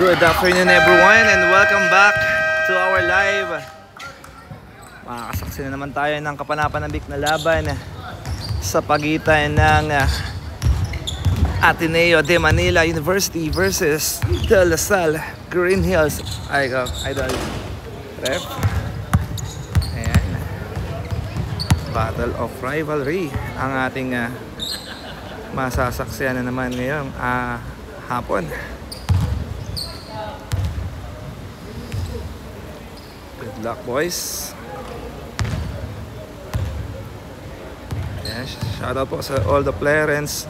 Good afternoon everyone and welcome back to our live. Makakasaksi na naman tayo ng kapanapanabik na laban sa pagitan ng Ateneo de Manila University versus De La Salle Green Hills. Idol ref. Ayan. Battle of rivalry ang ating masasaksihan na naman ngayong hapon. Good luck, boys. Yes, shout out po sa all the players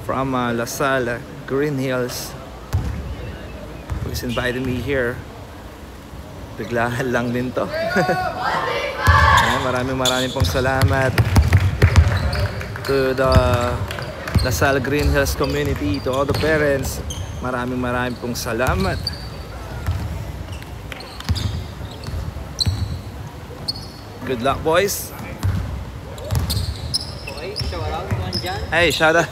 from La Salle Green Hills who's invited me here. Biglaan lang din to. Maraming pong salamat to the La Salle Green Hills community, to all the parents. Maraming pong salamat. Good luck, boys. Hey, shoutout.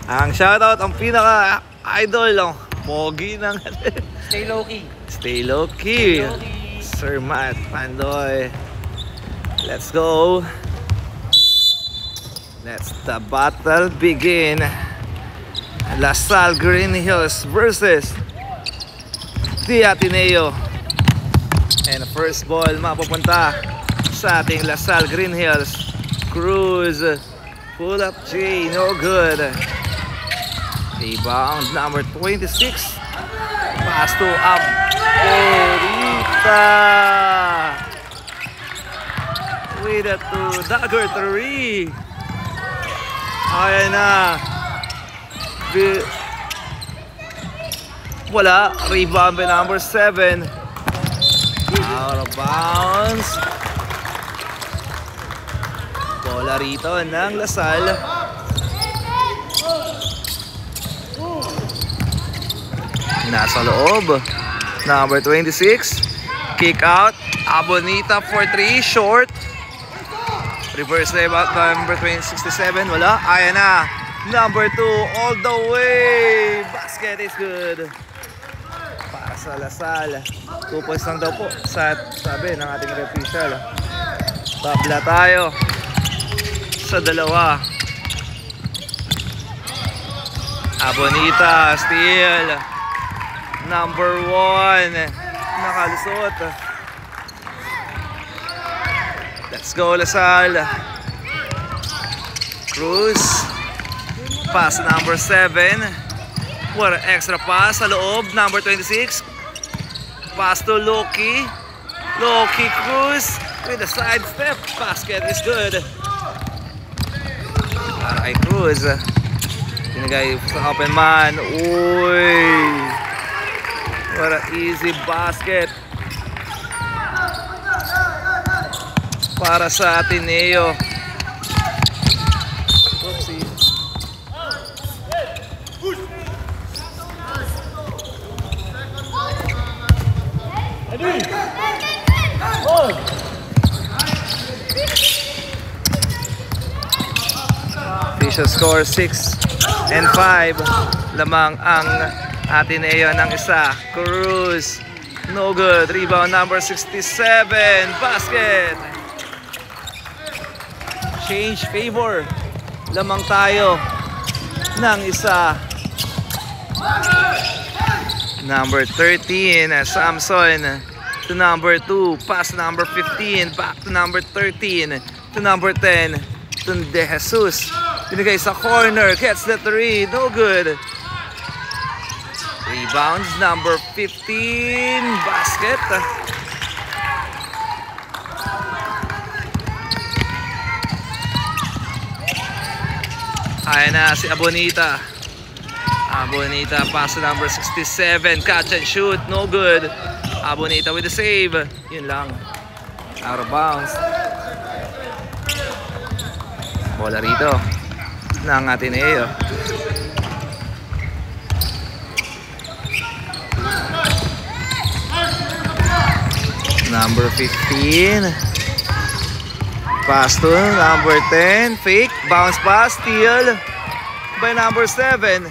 Ang shoutout, ang pinaka idol, pogi ng Stay low key. Stay low key. Sir Matt Pandoy. Let's go. Let's the battle begin. La Salle Green Hills versus the Ateneo. And the first ball mapupunta sa ating La Salle Green Hills. Cruz, pull up J, no good. Rebound number 26. Pass to Aborita with a dagger 3. Ayan na. Wala. Rebound by number 7. Out of bounds. Bola rito ng La Salle. Nasa loob. Number 26. Kick out. Abonita for 3. Short. Reverse layup number 67. Wala. Ayan na. Number 2. All the way. Basket is good. Para sa La Salle. 2 points lang daw po. Sabi ng ating official. Tabla tayo sa dalawa. Abonita, steal. Number 1. Nakalusot. Let's go, La Salle. Cruz. Pass number 7. What an extra pass sa loob. Number 26. Pass to Loki. Loki Cruz with a side step. Basket is good. Para kay Cruz. Tinagay sa open man. Uy! What an easy basket. Para sa Ateneo. Oopsie. Official score 6-5. Lamang ang Ateneo ng isa. Cruz, no good. Rebound number 67. Basket. Change favor. Lamang tayo ng isa. Number 13, Samson to number 2. Pass number 15. Back to number 13. To number 10. To De Jesus. Binigay sa corner. Gets the 3. No good. Rebounds number 15. Basket. Ayan na si Abonita. Abonita pass number 67. Catch and shoot. No good. Abonita with the save. Yun lang. Out of bounds. Bola rito ng Ateneo. Number 15. Pass to number 10. Fake. Bounce pass. Steal by number 7.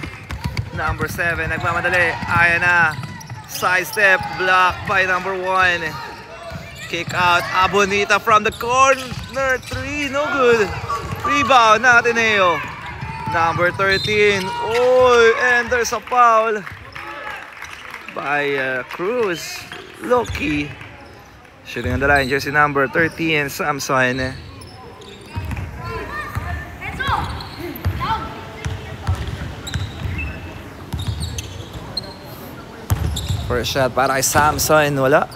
Number 7, nagmamadali. Ayan na. Side step, blocked by number 1. Kick out, Abonita from the corner. 3, no good. Rebound na Ateneo. Number 13. Oh, and there's a foul by Cruz. Loki. Shooting on the line, jersey number 13, Samson. First shot para kay Samson, wala.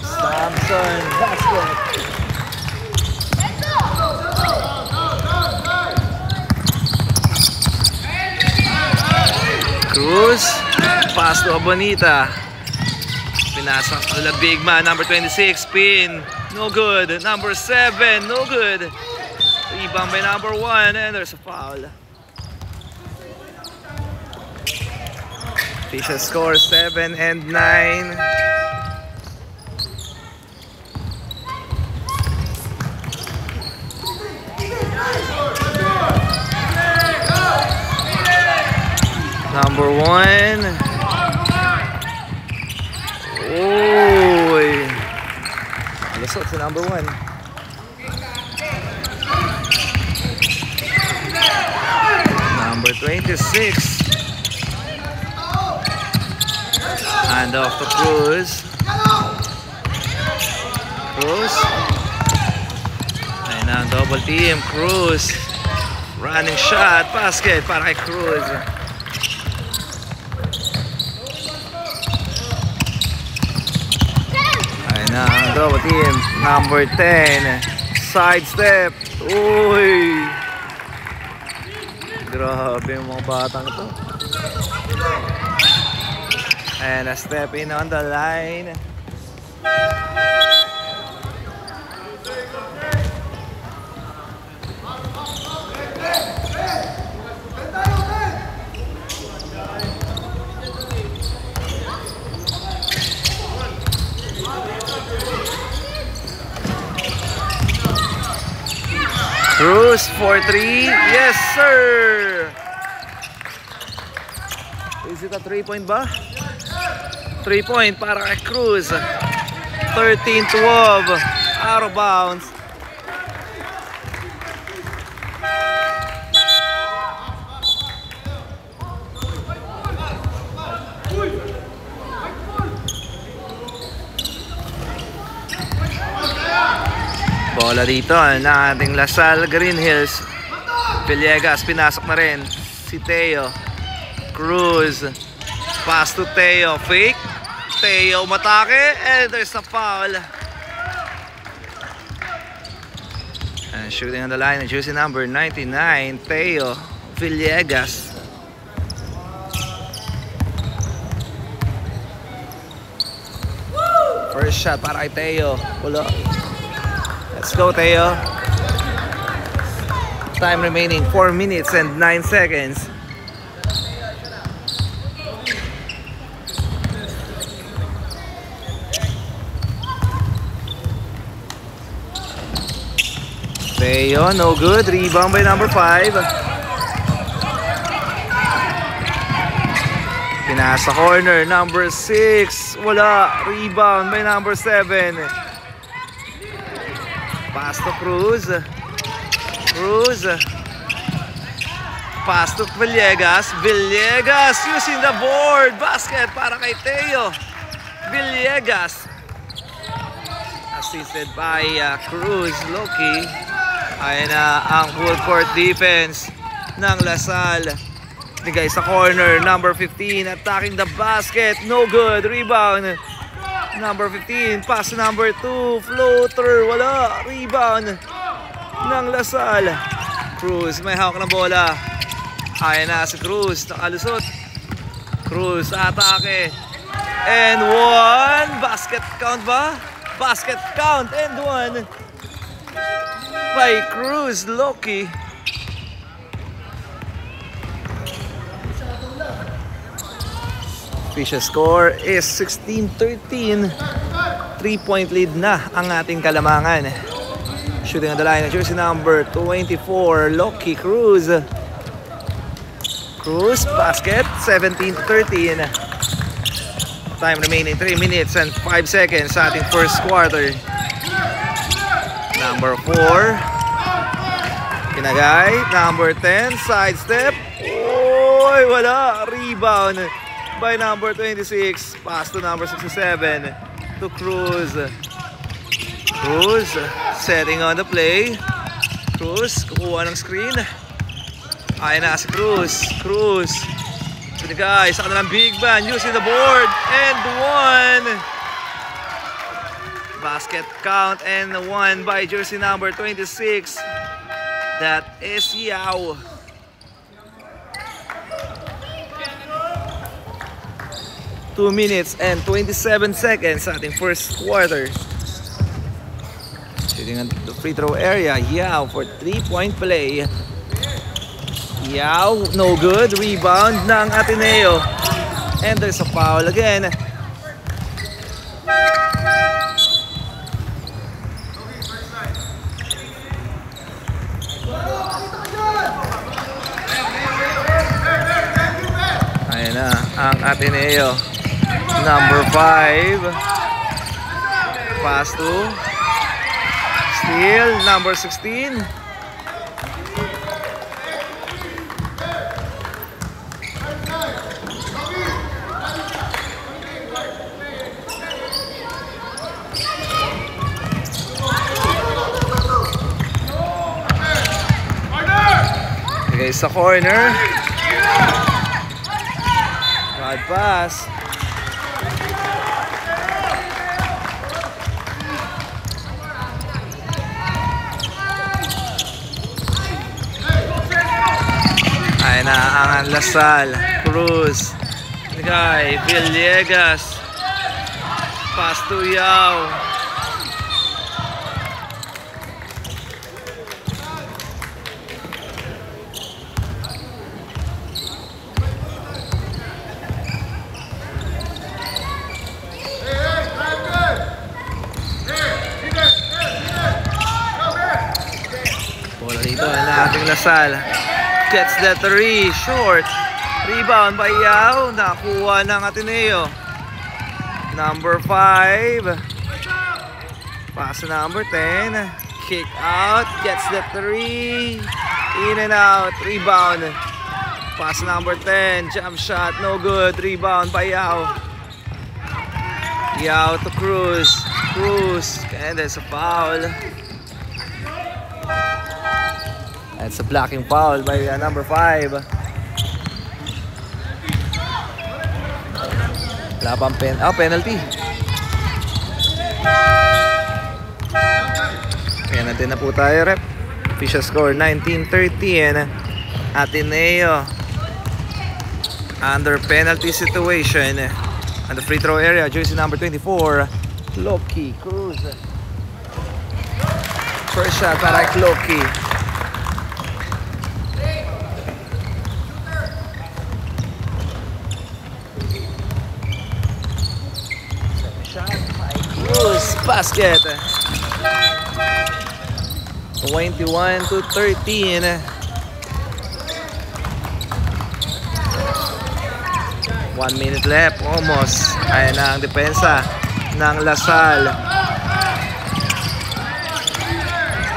Samson, basket. Cruz, pass to Abonita. Pinasa to the big man, number 26, pin. No good. Number 7, no good. Rebound by number 1, and there's a foul. Official score 7 and 9. Number 1. Oh, lusot sa number 1. Number 26. Hand off to Cruz. Cruz. Ayun na, double team. Cruz. Running shot. Basket para kay Cruz. Now, double team, number 10, side step. Uy! Grabe yung mga batang ito. And a step in on the line. Cruz for 3. Yes, sir! Is it a 3-point ba? 3-point para kay Cruz. 13-12. Out of bounds. Bola dito ng ating Lasal Green Hills. Villegas, pinasok na rin. Si Teo. Cruz. Pass to Teo. Fake. Teo matake. And there's a foul. And shooting on the line, jersey number 99, Teo Villegas. First shot para kay Teo. Wala. Let's go, Teo. Time remaining 4 minutes and 9 seconds. Teo, no good. Rebound by number 5. Pinasa corner, number 6. Wala. Rebound by number 7. Pass to Cruz. Cruz. Pass to Villegas. Villegas using the board. Basket para kay Teo Villegas. Assisted by Cruz. Loki. Ayan na ang full court defense ng Lasal. Bigay sa corner. Number 15 attacking the basket. No good. Rebound. Number 15, pass number 2, floater, wala, rebound ng Lasal. Cruz, may hawak na bola. Ayan na si Cruz, nakalusot. Cruz, atake. And 1, basket count ba? Basket count and 1 by Cruz, Loki. Official score is 16-13. 3-point lead na ang ating Kalamangan. Shooting on the line, jersey number 24, Loki Cruz. Cruz, basket, 17-13. Time remaining 3 minutes and 5 seconds sa ating first quarter. Number 4, Kinagay. Number 10, sidestep. Oy, wala. Rebound by number 26. Pass to number 67 to Cruz. Cruz setting on the play. Cruz kukuha ng screen. Ayan na si Cruz. Cruz. Kinagay sa kanilang big man using the board and one. Basket count and one by jersey number 26. That is Yao. Two minutes and 27 seconds sa ating first quarter. Shooting on the free throw area. Yao for 3-point play. Yao, no good. Rebound ng Ateneo. And there's a foul again. Ayan na ang Ateneo. Number 5. Pass to steal. Number 16. Okay, sa corner. Bad pass. Ayan na ang Lasal. Cruz. Guy Villegas. Pass to Yao. Dito na ating Lasal. Gets the 3, short. Rebound by Yao. Nakuha ng Ateneo. Number 5. Pass number 10. Kick out. Gets the 3. In and out. Rebound. Pass number 10. Jump shot. No good. Rebound by Yao. Yao to Cruz. Cruz. And there's a foul. It's a blocking foul by number 5. Wala pang penalty. Penalty na po tayo, rep. Official score 19-13. Ateneo under penalty situation. On the free throw area, jersey number 24, Loki Cruz. First shot para Loki. Basket. 21-13. 1 minute left almost. Ayan na ang depensa ng Lasal.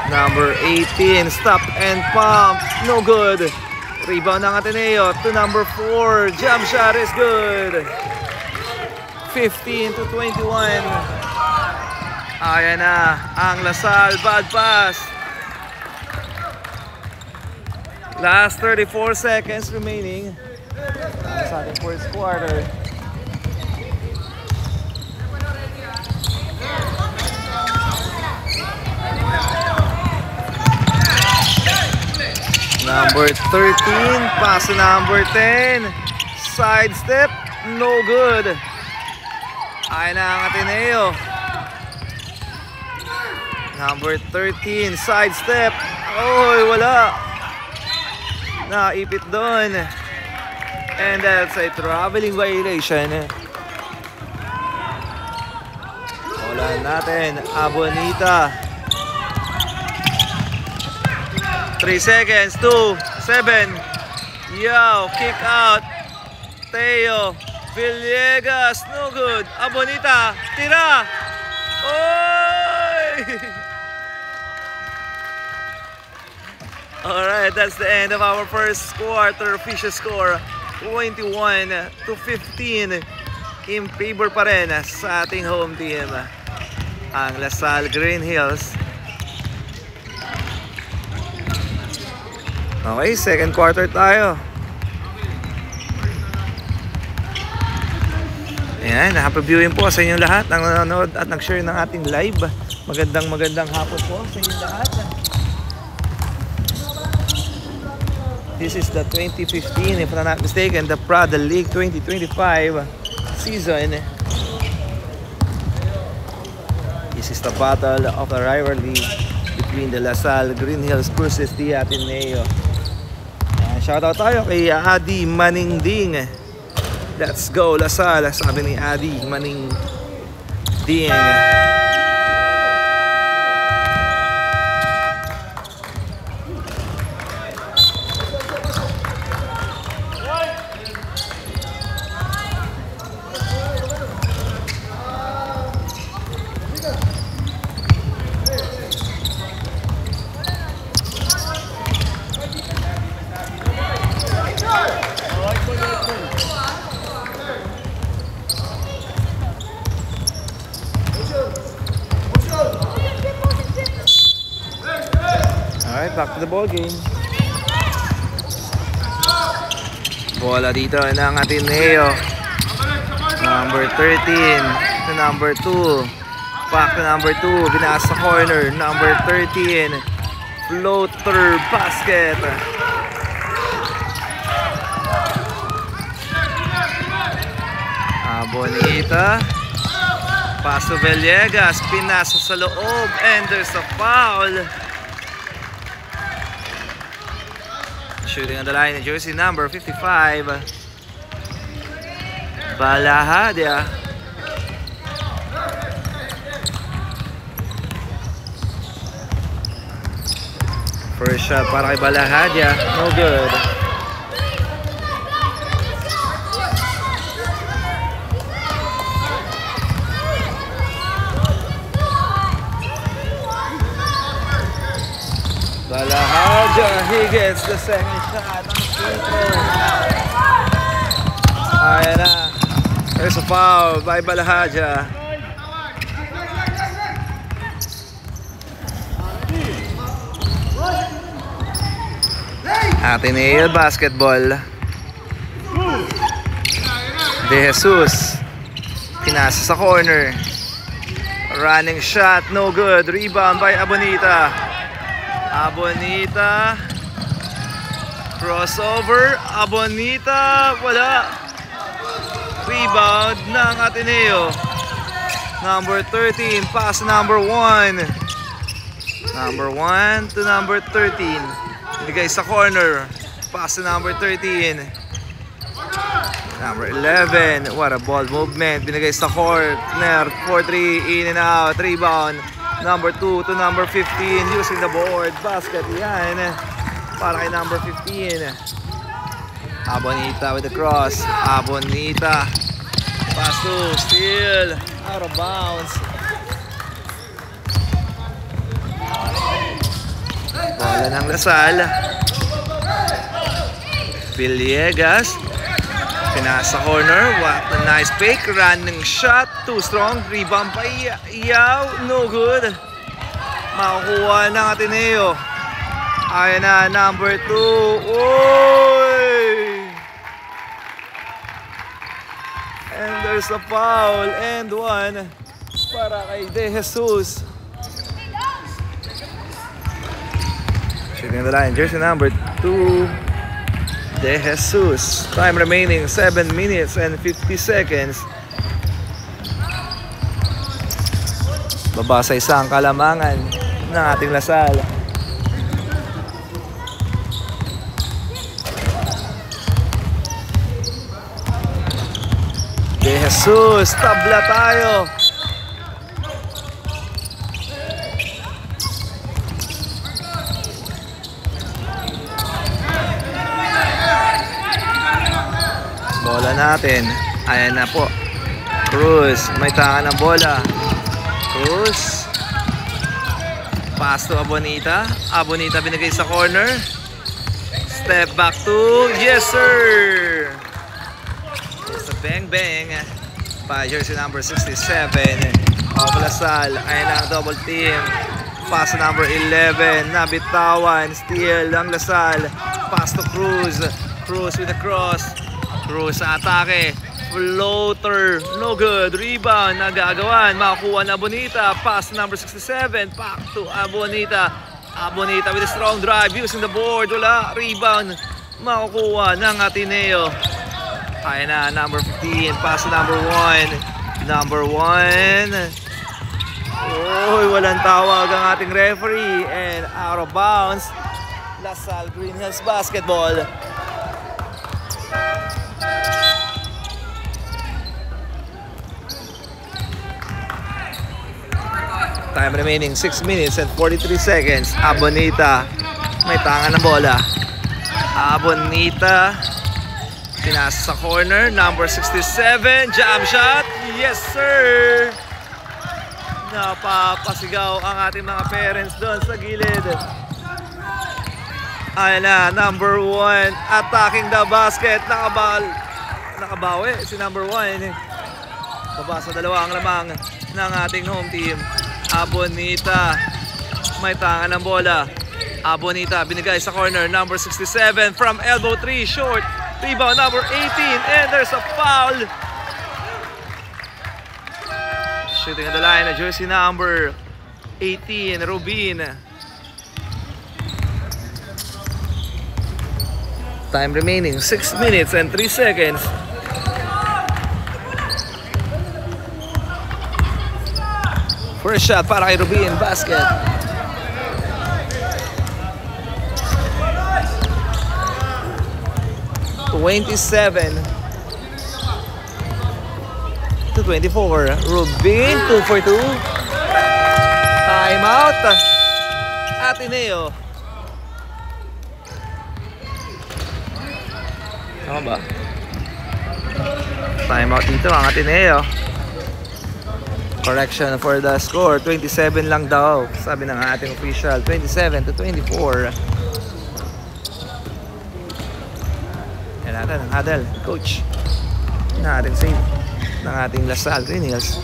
Number 18, stop and pump, no good. Rebound ng Ateneo to number 4. Jump shot is good. 15-21. Ayan na ang Lasal. Bad pass. Last 34 seconds remaining sa ating first quarter. Number 13, pass to number 10. Side step, no good. Ayan na ang Ateneo. Number 13, side step. Oy, wala. Naipit doon. And that's a traveling violation. Wala natin, Abonita. 3 seconds, 2, 7. Yo, kick out. Teo Villegas, no good. Abonita, tira. Oy! Alright, that's the end of our first quarter. Official score 21-15 in favor pa rin sa ating home team, ang LaSalle Green Hills. Okay, second quarter tayo. Ayan, happy viewing po sa inyong lahat ng nanonood at nag-share ng ating live. Magandang hapon po sa inyong lahat. This is the 2015, if I'm not mistaken, the Prada League 2025 season. This is the battle of the rivalry between the LaSalle Green Hills versus the Ateneo. Shoutout tayo kay Adi Maningding. Let's go LaSalle, sabi ni Adi Maningding. Back to the ball game. Bola dito ng Ateneo. Number 13 to number 2. Back to number 2. Binaas sa corner. Number 13. Floater basket. Abonita. Paso Villegas. Pinasa sa loob. And there's a foul. Shooting on the line, jersey number 55, Balahadia. First shot para kay Balahadia, no good. Balahadia, he gets the second shot on the free throw. Ayan na. There's a foul by Balahadia. Ateneo basketball. De Jesus. Pinasa sa corner. Running shot, no good. Rebound by Abonita. Abonita. Crossover. Abonita. Wala. Rebound ng Ateneo. Number 13. Pass number 1. Number 1 to number 13. Binigay sa corner. Pass to number 13. Number 11. What a ball movement. Binigay sa corner. 4-3. In and out. Rebound. Number 2 to number 15 using the board. Basket yan para kay number 15. Abonita with the cross. Abonita. Pass to steal. Out of bounds. Bola ng LaSalle. Villegas. Pinasa corner. What a nice fake. Running shot. Too strong. Rebound pa Iyaw. No good. Makukuha ng Ateneo. Ayan na. Number 2. Oy! And there's a foul. And one para kay De Jesus. Shooting the line. Jersey number 2. De Jesus. Time remaining 7 minutes and 50 seconds. Baba sa isang kalamangan ng ating LaSalle. Jesus, tabla tayo. Bola natin. Ayan na po. Cruz, may tanga ng bola. Cruz. Pass to Abonita. Abonita binigay sa corner. Step back to, yes sir! It's a bang bang. By jersey number 67. Lasal. Ayan ang double team. Pass to number 11. Nabitawan. Steal ng Lasal. Pass to Cruz. Cruz with the cross. Cruz sa atake. Floater. No good. Rebound. Nagagawan. Makakuha na Abonita. Pass number 67. Back to Abonita. Abonita with a strong drive. Using the board. Wala. Rebound. Makakuha ng Ateneo. Kaya na. Number 15. Pass to number 1. Number 1. Uy, walang tawag ang ating referee. And out of bounds. Lasal Green Hills Basketball. Time remaining 6 minutes and 43 seconds. Abonita. May tanga ng bola. Abonita. Pinasa sa corner. Number 67. Jam shot. Yes sir. Napapasigaw ang ating mga parents doon sa gilid. Ayan na. Number 1. Attacking the basket. Nakabawi si number 1. Baba sa dalawa ang lamang ng ating home team. Abonita. May tanga ng bola. Abonita binigay sa corner. Number 67 from elbow 3. Short. Rebound number 18. And there's a foul. Shooting at the line. Jersey number 18. Rubin. Time remaining 6 minutes and 3 seconds. First shot para kay Rubin, basket. to 24. Rubin, 2 for 2. Time out. Ateneo. Tama ba? Time out dito ang Ateneo. Correction for the score, 27 lang daw, sabi ng ating official. 27 to 24. Yan natin ang huddle, coach na ating save ng ating Lasal Green Hills.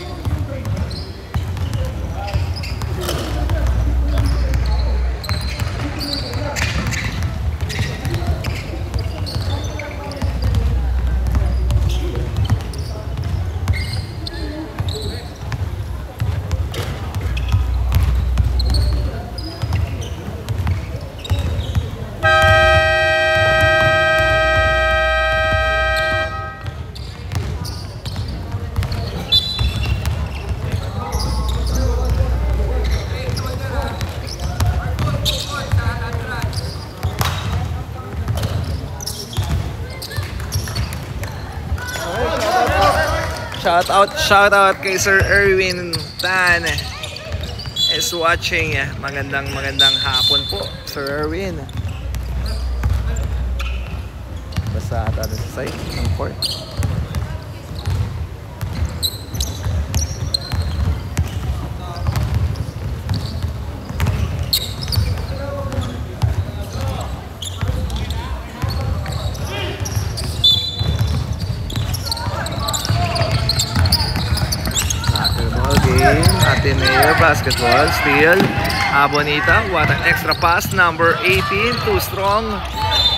Shout out kay Sir Erwin Tan is watching. Magandang hapon po, Sir Erwin. Basta ata sa side ng court. Ateneo basketball, steal. Abonita, what an extra pass, number 18, too strong.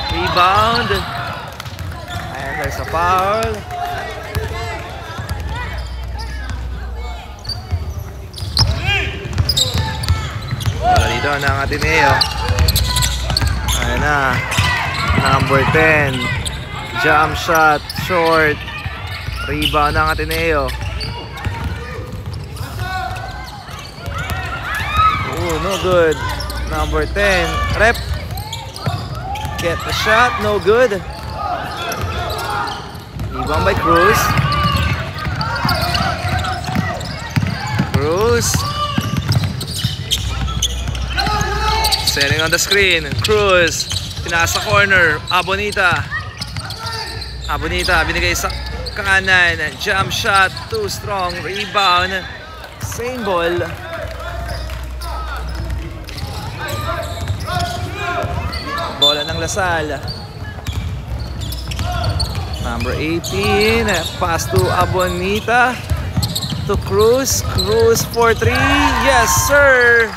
Rebound. And there's a foul. Wala dito ng Ateneo. Ayan na. Number 10. Jump shot, short. Rebound ng Ateneo. No good. Number 10. Rep. Get the shot. No good. Rebound by Cruz. Cruz. Setting on the screen. Cruz. Pinasa corner. Abonita. Abonita binigay sa kanan. Jump shot. Too strong. Rebound. Same ball. Bola ng Lasal. Number 18. Pass to Abonita. To Cruz. Cruz for 3. Yes, sir.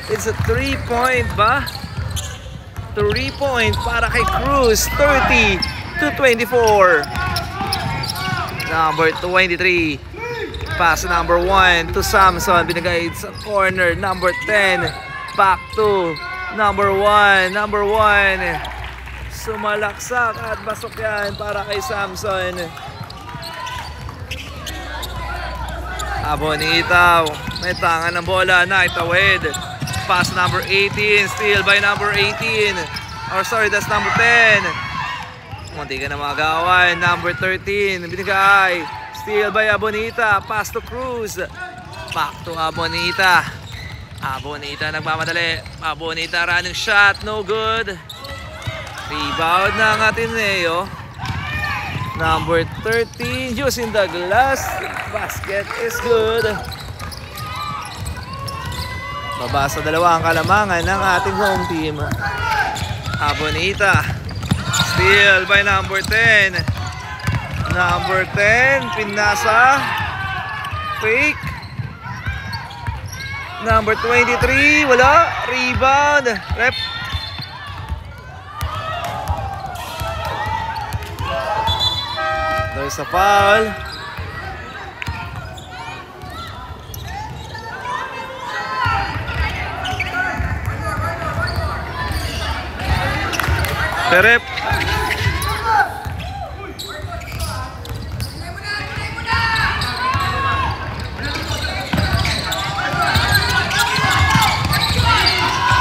It's a 3-point ba? 3-point para kay Cruz. 30-24. Number 23. Pass number 1 to Samson. Binigay sa corner. Number 10. Back to number 1. Number 1. Sumalaksak at basok yan para kay Samson. Abonita. May tangan ng bola. Naitawid. Pass number 18. Steal by number 18. Or sorry, that's number 10. Munti ka na magawan. Number 13. Binigay. Steal by Abonita. Pass to Cruz. Back to Abonita. Abonita nagmamadali. Abonita running shot. No good. Rebound ng Ateneo. Number 13. Using the glass. Basket is good. Baba sa dalawang kalamangan ng ating home team. Abonita. Steal by number 10. Number 10. Pinasa. Fake. Number 23. Wala. Rebound. Rep. There's a foul. Terep.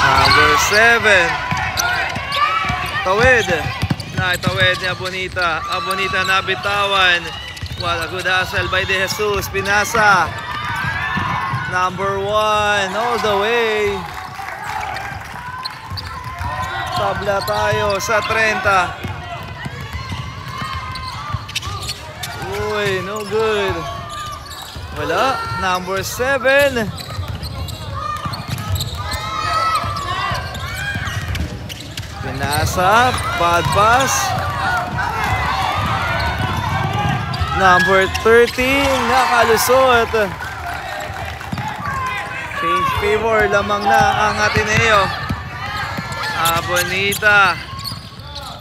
Number 7. Tawid. Naitawid ni Abonita. Abonita nabitawan. What a good hustle by De Jesus. Pinasa. Number 1. All the way. Tabla tayo sa 30. Uy, no good. Wala. Number 7. Pinasa. Bad pass. Number 13. Nakalusot. Change favor. Lamang na ang Ateneo. Abonita.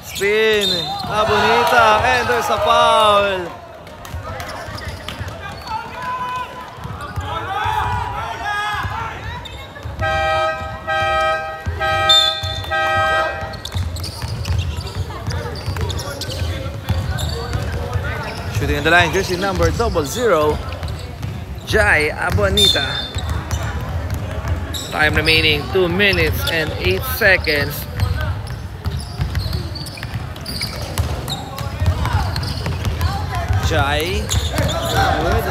Spin. Abonita. And there's a foul. Shooting on the line, jersey number 00, Jai Abonita. Time remaining 2 minutes and 8 seconds. Jai. Good.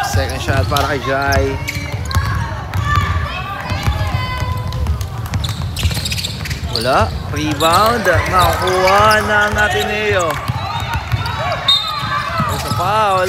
Second shot para kay Jai. Wala. Rebound. Nakukuha ng Ateneo. There's a foul.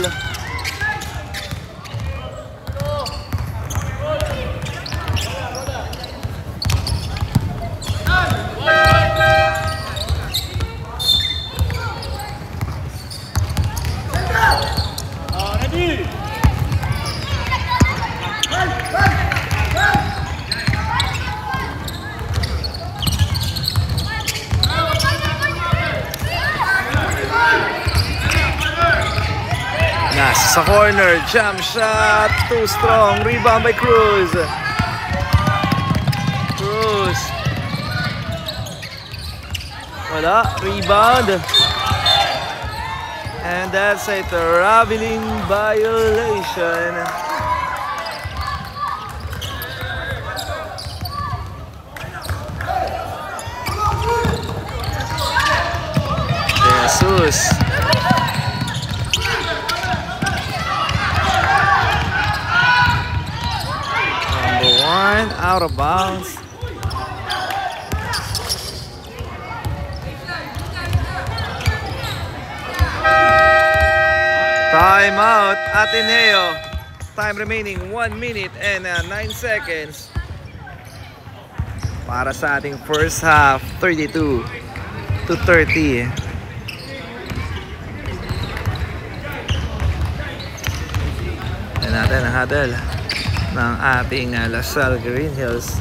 Nasa sa corner, jump shot, too strong, rebound by Cruz. Cruz. Wala, rebound. And that's a traveling violation. Jesus. and out of bounds. Timeout, Ateneo. Time remaining 1 minute and 9 seconds. Para sa ating first half, 32-30. Yan natin ang huddle ng ating LaSalle Green Hills.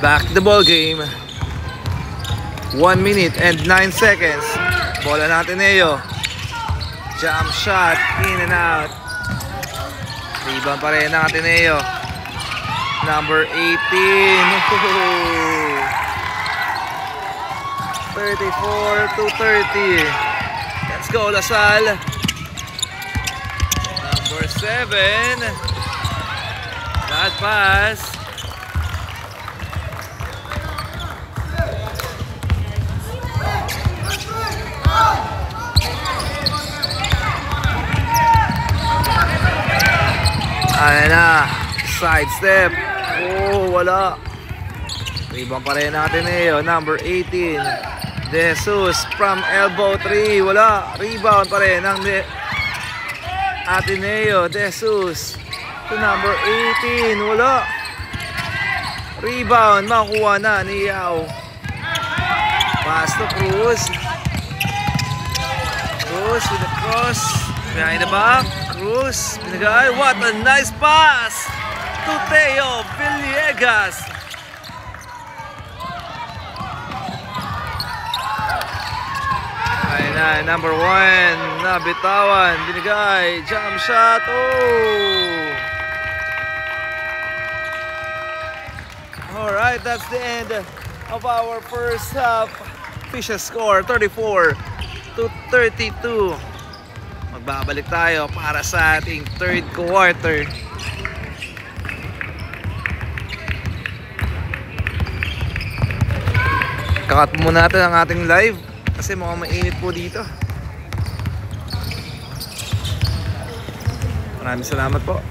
Back to the ball game. 1 minute and 9 seconds. Bola ng Ateneo. Jump shot, in and out. Rebound pa rin ng Ateneo. Number 18. 34-30. Let's go, LaSalle. Number 7. That pass. Ayan na, side step. Oh, wala. Rebound pa rin natin number 18. De Jesus from elbow 3. Wala. Rebound pa rin ng Ateneo. De Jesus to number 18. Wala. Rebound, makuha na ni Yao. Pass to Cruz. Cruz with the cross. Behind the back. Cruz, binigay. What a nice pass to Teo Villegas. Ayun na, number 1, nabitawan, binigay, jump shot, oh! Alright, that's the end of our first half. Official score, 34-32. Magbabalik tayo para sa ating third quarter. Kakat muna natin ang ating live kasi mukhang mainit po dito. Maraming salamat po.